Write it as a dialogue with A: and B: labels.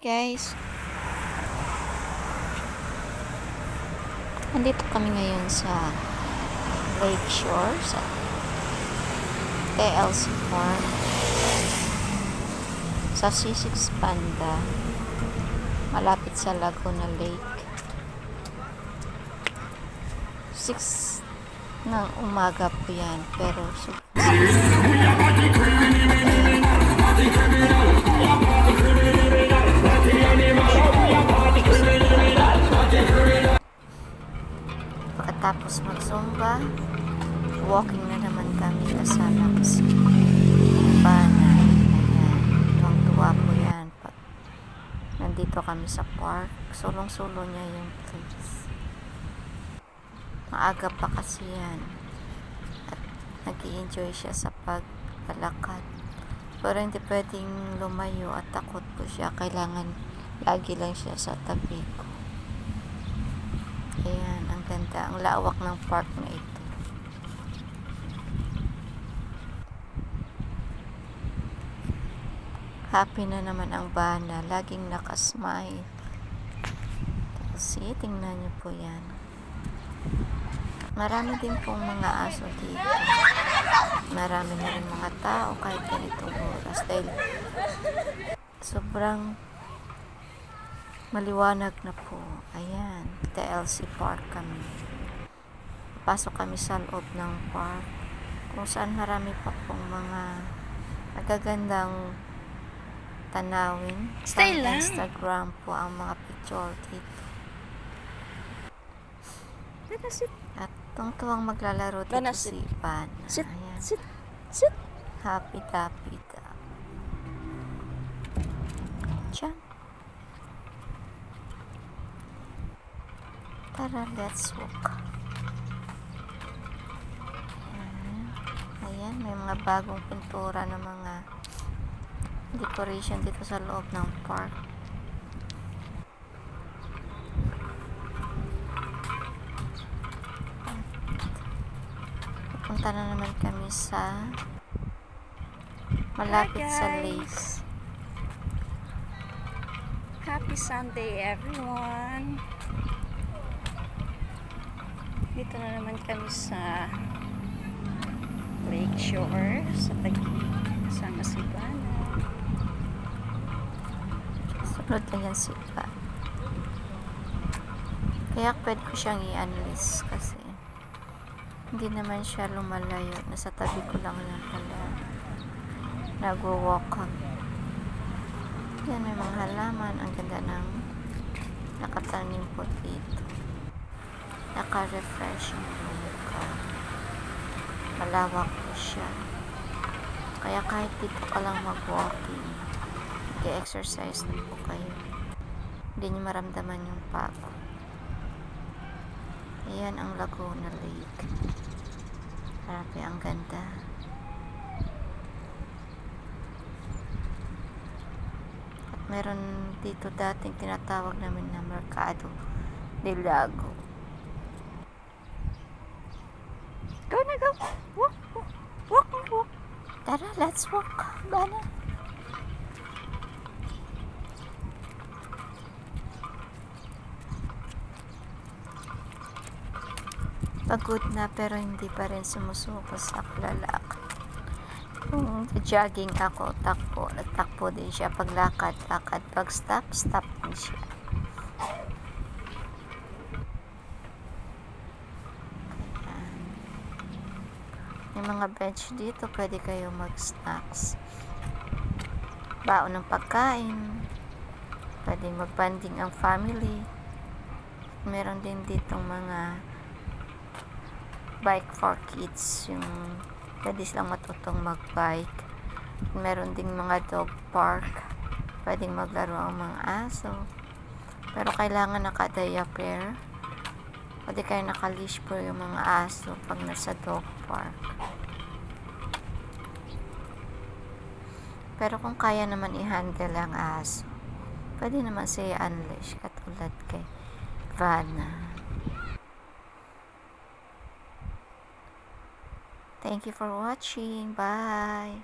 A: Guys, nandito kami ngayon sa Lakeshore sa TLC Farm sa C6 Banda, malapit sa Laguna Lake. 6 ng umaga po yan, pero pagkatapos mag-zumba, walking na naman kami kasama ko si Bana. Ayan, tuwang-tuwa po yan. Nandito kami sa park, sulong-sulo niya yung place. Maaga pa kasi yan at nag-i-enjoy siya sa paglalakad, pero hindi pwedeng lumayo at takot po siya. Kailangan lagi lang siya sa tabi ko. Ayan, ang ganda, ang lawak ng park na ito. Happy na naman ang Bana, laging nakasmile. Kasi tingnan niyo po yan, marami din pong mga aso dito. Marami na rin mga tao kahit ganitong oras dahil sobrang maliwanag na po. Ayan, TLC Park kami. Pasok kami sa loob ng park kung saan marami pa pong mga magagandang tanawin. Sa Instagram po ang mga picture dito. At tungtuwang maglalaro dito si Bana. Ayan.
B: Sit.
A: Happy daw. Diyan. Tara, let's walk. Ayan, may mga bagong pintura ng mga decoration dito sa loob ng park. Punta na naman kami sa malapit sa lake.
B: Happy Sunday, everyone. Dito na naman kami sa Lakeshore sa Taguig kasama si Bana.
A: Sunod na yan si Bana. Kaya pwede ko siyang i-unlist kasi hindi naman siya lumalayo. Nasa tabi ko lang yan pala. Nag-walk kami. Yan, may mga halaman. Ang ganda ng nakatanim po dito. Naka-refresh yung mukha. Malawak po siya. Kaya kahit dito ka lang mag-walking, mag-exercise na po kayo, hindi nyo maramdaman yung pagod. Ayan ang Laguna Lake. Grabe, ang ganda. At meron dito dating tinatawag namin na Mercado del Lago.
B: Go na, go! Walk!
A: Tara, let's walk, Bana. Pagod na pero hindi pa rin sumusuko sa lalakad. Kung jogging ako, nagtakbo din siya. Paglakad, pag stop din siya. Ayan. May mga bench dito, pwede kayo mag-snacks. Baon ng pagkain. Pwede mag-banding ang family. Meron din ditong mga bike for kids, yung pwede silang matutong mag-bike. Meron ding mga dog park, pwedeng maglaro ang mga aso, pero kailangan naka-diaper. Pwede kayo naka-leash po yung mga aso pag nasa dog park. Pero kung kaya naman i-handle ang aso, pwede naman siya unleash katulad kay Bana. Thank you for watching. Bye.